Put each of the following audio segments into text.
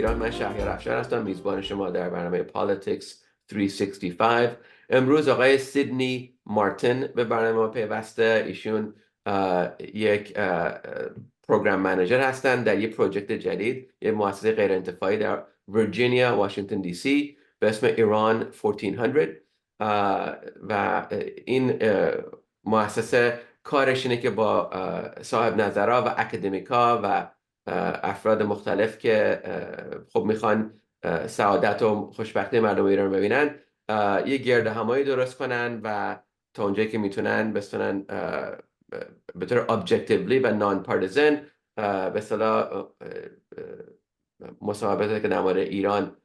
جان. من شهریار افشار هستم، میزبان شما در برنامه Politics 365. امروز آقای سیدنی مارتین به برنامه ما پیوسته. ایشون یک پروگرام منیجر هستن در یک پروژکت جدید، یک مؤسسه غیر انتفاعی در ویرجینیا، واشنگتن دی سی به اسم ایران 1400. و این مؤسسه کارش اینه که با صاحب نظرها و اکادمیکا و افراد مختلف که خب میخوان سعادت و خوشبختی مردم ایران رو ببینن، یه گرد همایی درست کنن و تا اونجایی که میتونن بستونن به طور objectively و نان پاردیزن به اصطلاح مصاحباتی که در مورد ایران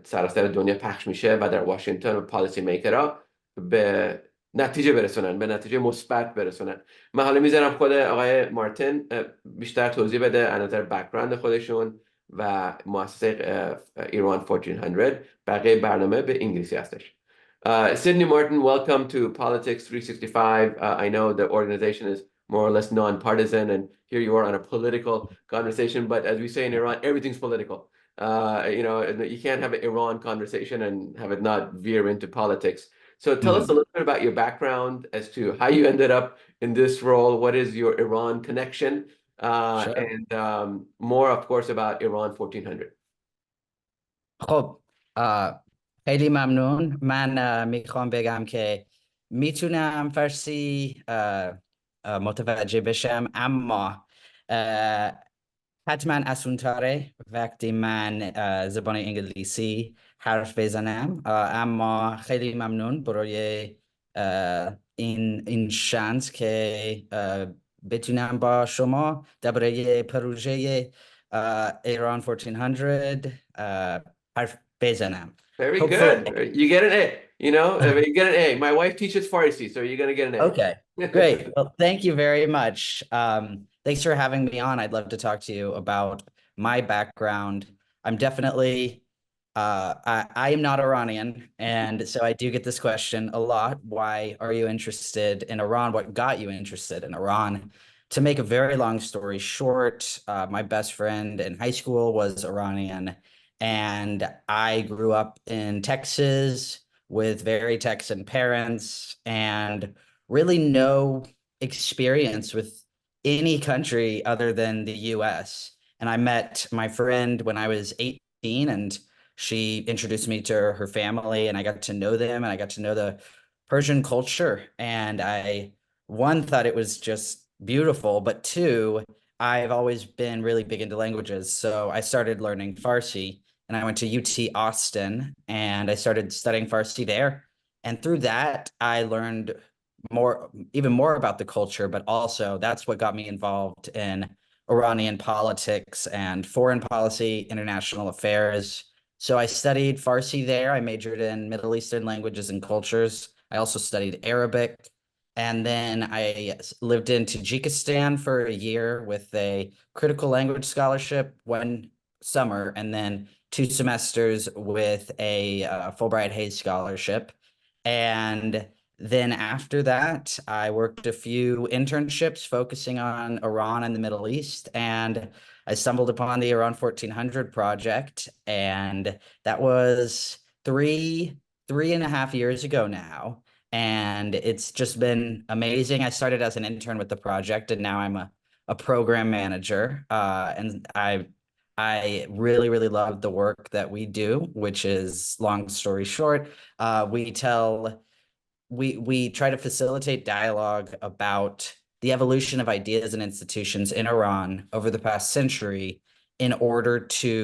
سراسر دنیا پخش میشه و در واشنگتن و پالیسی میکرها به نتیجه برسونن، به نتیجه مثبت برسونن. من حالا میذارم خود آقای مارتین بیشتر توضیح بده از نظر بک‌گراند خودشون و مؤسسه ایران 1400. بقیه برنامه به انگلیسی هستش. Sydney Martin, welcome to Politics 365. I know the organization is more or less non-partisan, and here you are on a political conversation, but as we say in Iran, everything's political. You can't have an Iran conversation and have it not veer into politics. So tell us a little bit about your background as to how you ended up in this role. What is your Iran connection? Sure. And more, of course, about Iran 1400. خب خیلی ممنون. من میخوام بگم که میتونم فارسی متوجه بشم، اما حتما اسونتره وقتی من زبان انگلیسی حرف بزنم. اما خیلی ممنون برای این شانس که بتونم با شما درباره پروژه ایران 1400 حرف بزنم. Very good. You get an A. You get an A. My wife teaches Farsi, so you're going to get an A. Okay, great. Well, thank you very much. Thanks for having me on. I'd love to talk to you about my background. I'm definitely, I am not Iranian, and so I do get this question a lot. Why are you interested in Iran? What got you interested in Iran? To make a very long story short, my best friend in high school was Iranian, and I grew up in Texas with very Texan parents and really no experience with any country other than the US. And I met my friend when I was 18, and she introduced me to her family, and I got to know them, and I got to know the Persian culture. And one, thought it was just beautiful, but two, I've always been really big into languages. So I started learning Farsi, and I went to UT Austin, and I started studying Farsi there. And through that, I learned even more about the culture, but also that's what got me involved in Iranian politics and foreign policy, international affairs. So I studied Farsi there. I majored in Middle Eastern languages and cultures. I also studied Arabic. And then I lived in Tajikistan for a year with a critical language scholarship one summer, and then 2 semesters with a Fulbright-Hays scholarship. And then after that, I worked a few internships focusing on Iran and the Middle East, and I stumbled upon the Iran 1400 project, and that was three and a half years ago now. And it's just been amazing. I started as an intern with the project, and now I'm a program manager. And I really, really love the work that we do, which is, long story short, we try to facilitate dialogue about the evolution of ideas and institutions in Iran over the past century in order to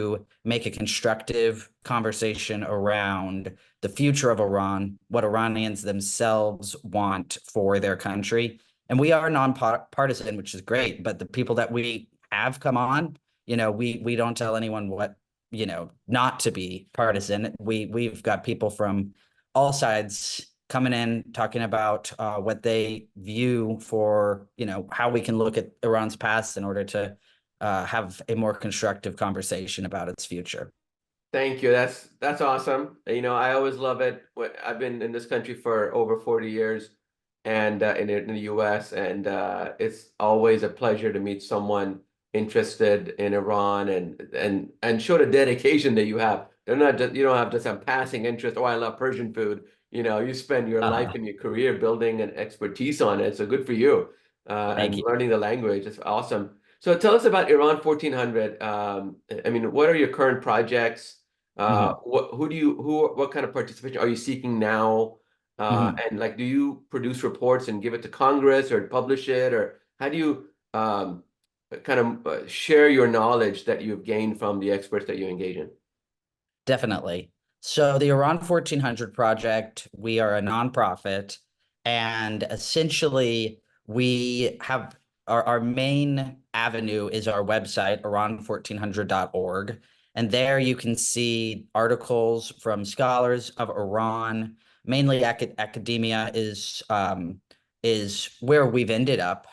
make a constructive conversation around the future of Iran, what Iranians themselves want for their country. And we are nonpartisan, which is great, but the people that we have come on, we don't tell anyone what, not to be partisan. We've got people from all sides coming in, talking about what they view for, how we can look at Iran's past in order to have a more constructive conversation about its future. Thank you. That's awesome. I always love it. I've been in this country for over 40 years and in the US, and it's always a pleasure to meet someone interested in Iran and show the dedication that you have. They're not just, you don't have just a passing interest. Oh, I love Persian food. You spend your life Uh, and your career building an expertise on it. So good for you. Thank And you. learning the language. It's awesome. So tell us about Iran 1400. I mean, what are your current projects? Mhm. What kind of participation are you seeking now? Mhm. And like, do you produce reports and give it to Congress or publish it, or how do you kind of share your knowledge that you've gained from the experts that you engage in? Definitely. So the Iran 1400 Project, we are a nonprofit, and essentially we have our main avenue is our website, iran1400.org. And there you can see articles from scholars of Iran. Mainly academia is where we've ended up.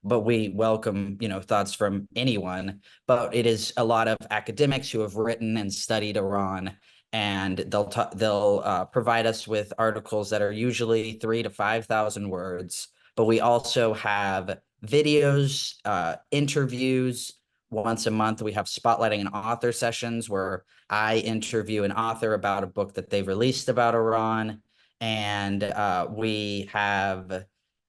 But we welcome, thoughts from anyone, but it is a lot of academics who have written and studied Iran, and they'll provide us with articles that are usually 3 to 5,000 words. But we also have videos, interviews. Once a month, we have spotlighting and author sessions where I interview an author about a book that they've released about Iran, and we have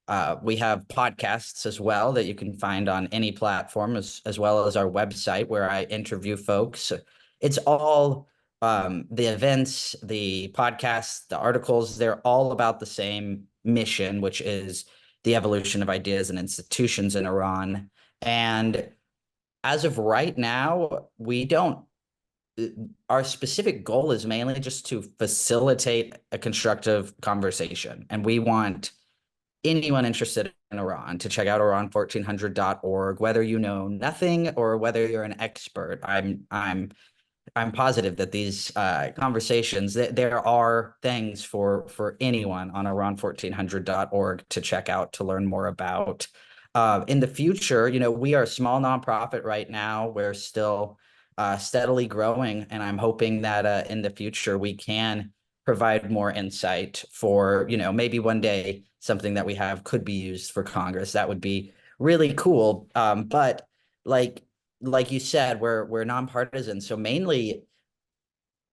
podcasts as well that you can find on any platform, as well as our website where I interview folks. It's all the events, the podcasts, the articles, they're all about the same mission, which is the evolution of ideas and institutions in Iran. And as of right now, we don't, our specific goal is mainly just to facilitate a constructive conversation. And we want anyone interested in Iran to check out Iran1400.org, whether you know nothing or whether you're an expert. I'm positive that these conversations, that there are things for anyone on Iran1400.org to check out to learn more about. In the future, we are a small nonprofit right now. We're still steadily growing, and I'm hoping that in the future we can provide more insight for, maybe one day something that we have could be used for Congress. That would be really cool. But like like you said, we're nonpartisan. So mainly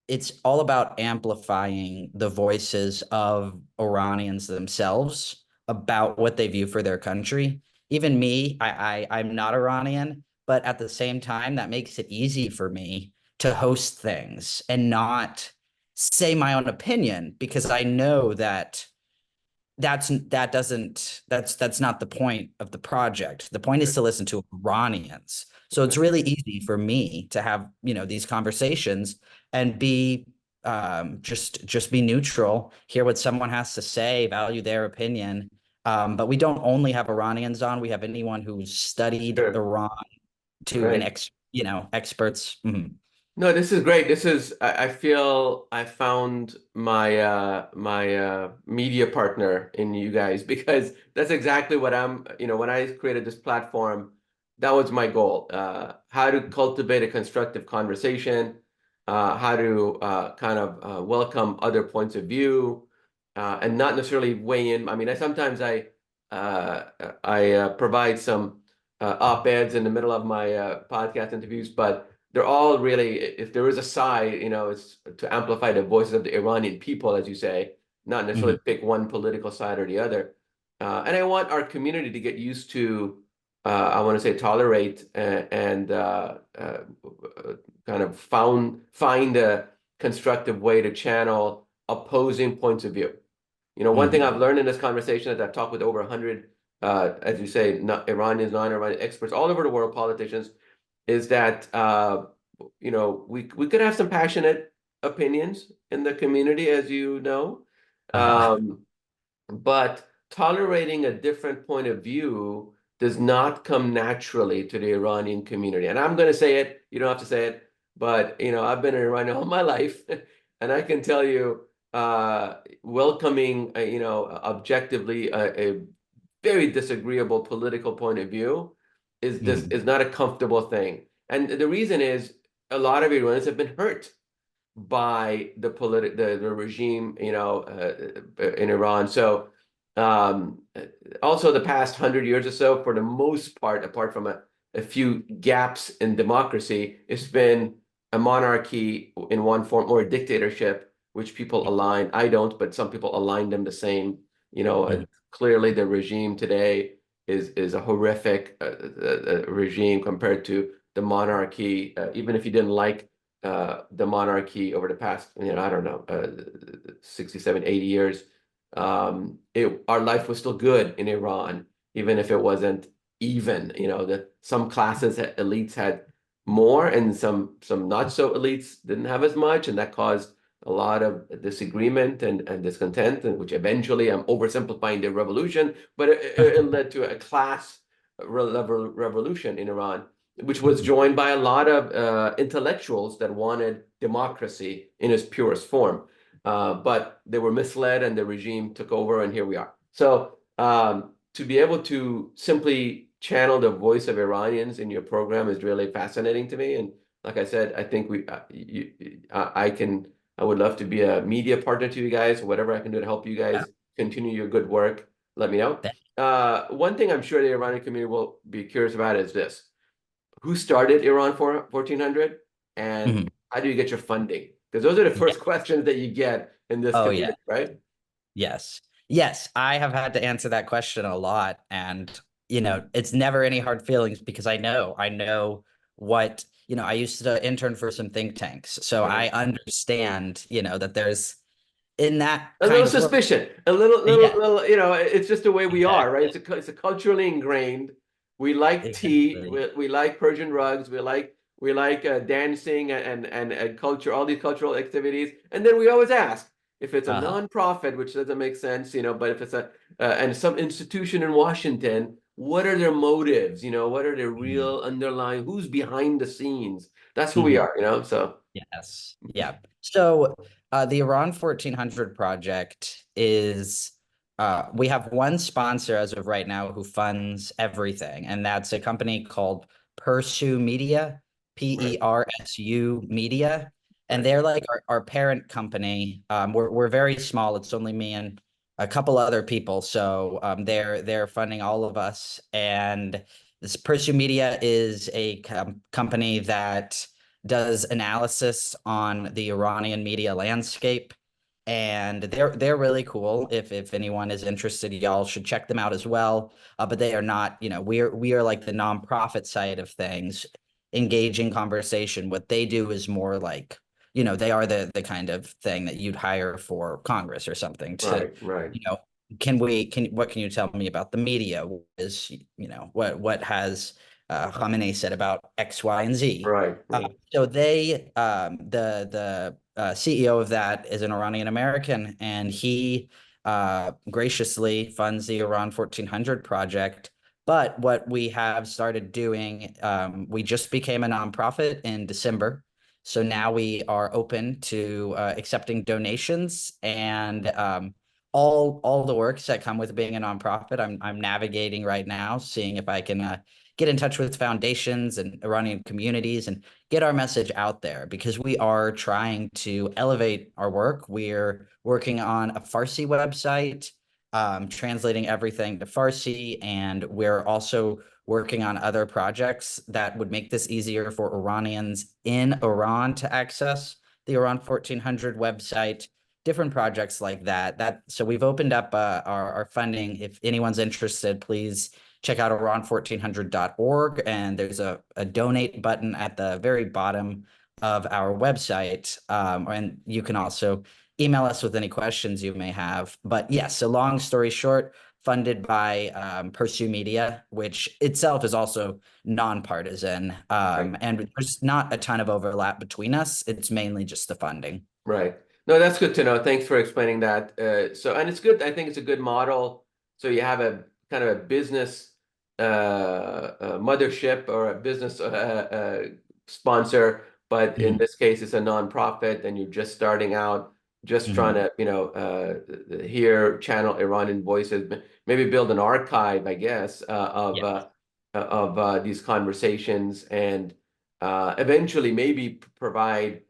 it's all about amplifying the voices of Iranians themselves about what they view for their country. Even me, I'm not Iranian, but at the same time, that makes it easy for me to host things and not say my own opinion, because I know that that's not the point of the project. The point is to listen to Iranians. So it's really easy for me to have, these conversations and be just be neutral, hear what someone has to say, value their opinion. But we don't only have Iranians on, we have anyone who's studied Sure. Iran to Right. experts. Mhm. No, this is great. I feel I found my media partner in you guys because that's exactly what when I created this platform, that was my goal. How to cultivate a constructive conversation, how to kind of welcome other points of view, and not necessarily weigh in. I mean, uh, I provide some op-eds in the middle of my podcast interviews, but they're all really, if there is a side, it's to amplify the voices of the Iranian people, as you say, not necessarily Mhm. pick one political side or the other. And I want our community to get used to, I want to say, tolerate and kind of find a constructive way to channel opposing points of view. One thing Mhm. I've learned in this conversation is I've talked with over 100, as you say, not Iranians, non-Iranian experts all over the world, politicians, is that we could have some passionate opinions in the community, as you know, Uh-huh. um, but tolerating a different point of view does not come naturally to the Iranian community. And I'm going to say it, you don't have to say it, but I've been in Iran all my life, and I can tell you, welcoming, objectively a very disagreeable political point of view Mhm. is not a comfortable thing. And the reason is a lot of Iranians have been hurt by the regime, in Iran. So also the past 100 years or so, for the most part, apart from a few gaps in democracy. It's been a monarchy in one form or a dictatorship, which people align. I don't, but some people align them the same. Clearly the regime today is a horrific regime compared to the monarchy. Even if you didn't like the monarchy over the past, I don't know, 67, 80 years, our life was still good in Iran, even if it wasn't even, that some classes, elites had more and some not so elites didn't have as much, and that caused a lot of disagreement and discontent, and which eventually, I'm oversimplifying the revolution, but it led to a class revolution in Iran, which was joined by a lot of intellectuals that wanted democracy in its purest form. But they were misled and the regime took over, and here we are. So to be able to simply channel the voice of Iranians in your program is really fascinating to me. And like I said, I think I would love to be a media partner to you guys. Whatever I can do to help you guys continue your good work, let me know. One thing I'm sure the Iranian community will be curious about is this. Who started Iran for 1400, and how do you get your funding? Because those are the first questions that you get in this community, right? Yes. Yes, I have had to answer that question a lot. And, it's never any hard feelings because I know what, I used to intern for some think tanks. So I understand, that there's in that a little suspicion, a little, it's just the way we are, right? It's a culturally ingrained. We like tea, we like Persian rugs, we like dancing and culture, all these cultural activities, and then we always ask if it's a nonprofit, which doesn't make sense, but if it's and some institution in Washington, what are their motives? What are their real underlying? Who's behind the scenes? That's who we are, So yes, yeah. So the Iran 1400 project is. We have one sponsor as of right now who funds everything, and that's a company called Persu Media, Persu Media, and they're like our parent company. We're very small. It's only me and a couple other people, so they're funding all of us. And this Persu Media is a company that does analysis on the Iranian media landscape. And they're really cool. If anyone is interested, y'all should check them out as well. But they are not, we are like the nonprofit side of things, engaging conversation. What they do is more like, they are the kind of thing that you'd hire for Congress or something to, right. What can you tell me about the media? What has Khamenei said about X, Y, and Z? Right. So they, the CEO of that is an Iranian American, and he graciously funds the Iran 1400 project. But what we have started doing, we just became a nonprofit in December. So now we are open to accepting donations and all the works that come with being a nonprofit. I'm navigating right now, seeing if I can get in touch with foundations and Iranian communities and get our message out there, because we are trying to elevate our work. We're working on a Farsi website, translating everything to Farsi, and we're also working on other projects that would make this easier for Iranians in Iran to access the Iran 1400 website, different projects like that. So we've opened up our funding. If anyone's interested, please check out iran1400.org, and there's a donate button at the very bottom of our website. And you can also email us with any questions you may have. But yes, so long story short, funded by Persu Media, which itself is also nonpartisan. And there's not a ton of overlap between us. It's mainly just the funding. Right. No, that's good to know. Thanks for explaining that. And it's good. I think it's a good model. So you have a kind of a business mothership or a business sponsor, but in this case, it's a nonprofit, and you're just starting out, just trying to, hear channel Iranian voices, maybe build an archive, I guess, of these conversations, and eventually maybe provide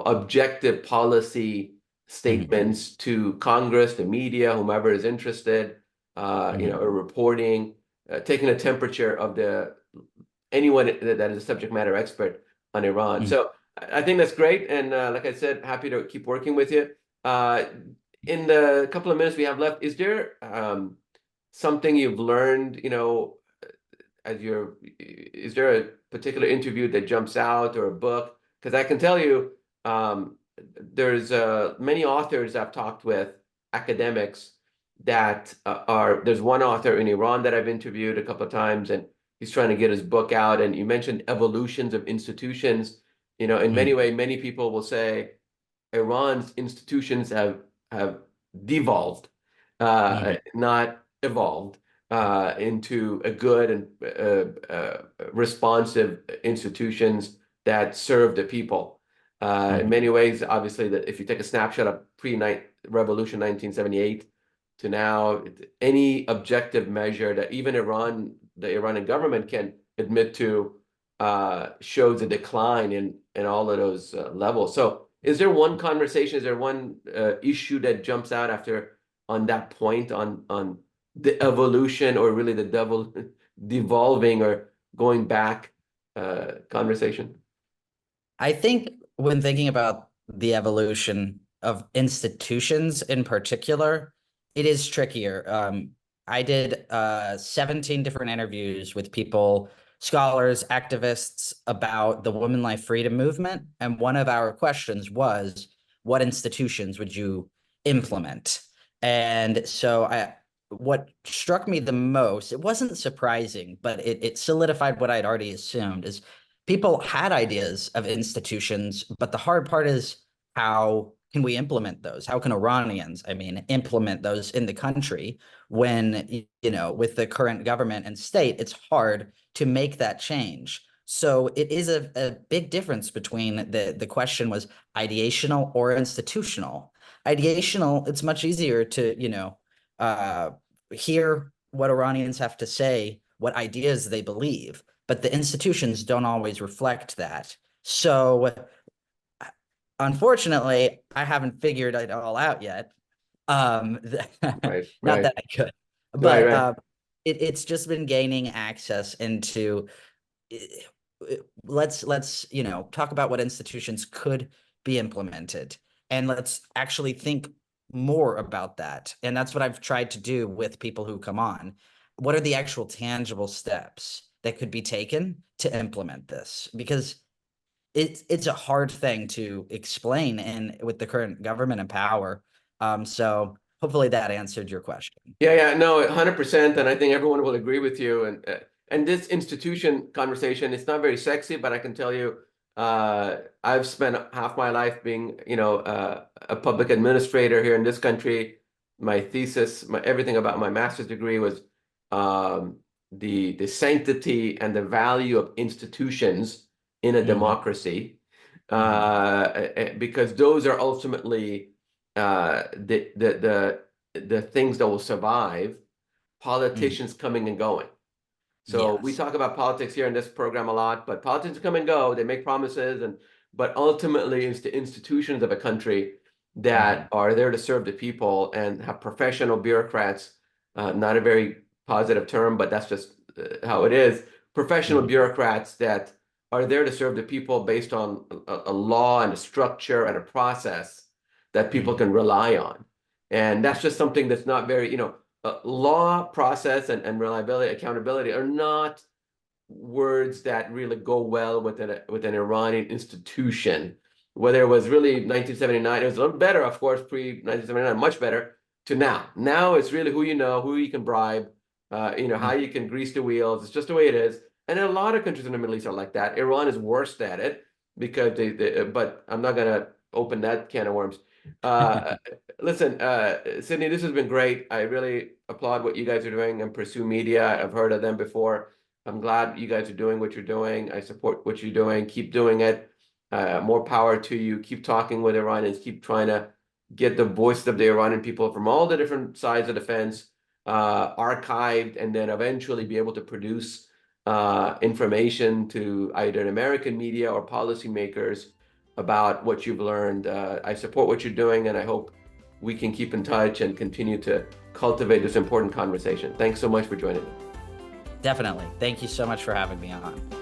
objective policy statements to Congress, the media, whomever is interested, reporting taking a temperature of anyone that is a subject matter expert on Iran. So I think that's great, and like I said, happy to keep working with you. In the couple of minutes we have left, is there something you've learned, is there a particular interview that jumps out, or a book? Because I can tell you, there's many authors I've talked with, academics, that there's one author in Iran that I've interviewed a couple of times, and he's trying to get his book out. And you mentioned evolutions of institutions. In many ways, many people will say Iran's institutions have devolved, not evolved, into a good and responsive institutions that serve the people. In many ways, obviously, that if you take a snapshot of pre-revolution 1978 to now, any objective measure that even the Iranian government can admit to, shows a decline in all of those levels. So is there one conversation, is there one issue that jumps out on that point, on the evolution, or really the devolving or going back conversation? I think when thinking about the evolution of institutions in particular, it is trickier. I did 17 different interviews with people, scholars, activists, about the women life freedom movement. And one of our questions was, what institutions would you implement? And so what struck me the most, it wasn't surprising, but it solidified what I'd already assumed, is people had ideas of institutions, but the hard part is, how can we implement those? How can Iranians, implement those in the country when, with the current government and state, it's hard to make that change. So it is a big difference between the question was ideational or institutional. Ideational, it's much easier to, hear what Iranians have to say, what ideas they believe, but the institutions don't always reflect that. So unfortunately, I haven't figured it all out yet. Right, Not right. that I could, Right, but right. it's just been gaining access into. Let's talk about what institutions could be implemented, and let's actually think more about that. And that's what I've tried to do with people who come on. What are the actual tangible steps that could be taken to implement this? Because it's a hard thing to explain with the current government in power. So hopefully that answered your question. Yeah, no, 100%, and I think everyone will agree with you. And this institution conversation, it's not very sexy, but I can tell you, I've spent half my life being, a public administrator here in this country. My thesis, everything about my master's degree was the sanctity and the value of institutions in a democracy, because those are ultimately the things that will survive politicians coming and going. So we Yes. talk about politics here in this program a lot, but politicians come and go, they make promises, but ultimately it's the institutions of a country that are there to serve the people and have professional bureaucrats, not a very positive term, but that's just how it is, professional bureaucrats that are there to serve the people based on a law and a structure and a process that people can rely on. And that's just something that's not very, law, process, and reliability, accountability are not words that really go well with an Iranian institution. Whether it was really 1979, it was a little better, of course, pre-1979, much better, to now. Now it's really who you know, who you can bribe, how you can grease the wheels. It's just the way it is. And a lot of countries in the Middle East are like that. Iran is worst at it because but I'm not going to open that can of worms. Listen, Sydney, this has been great. I really applaud what you guys are doing and Pursue Media. I've heard of them before. I'm glad you guys are doing what you're doing. I support what you're doing. Keep doing it. More power to you. Keep talking with Iranians. Keep trying to get the voice of the Iranian people from all the different sides of the fence archived, and then eventually be able to produce information to either American media or policymakers about what you've learned. I support what you're doing, and I hope we can keep in touch and continue to cultivate this important conversation. Thanks so much for joining me. Definitely. Thank you so much for having me on.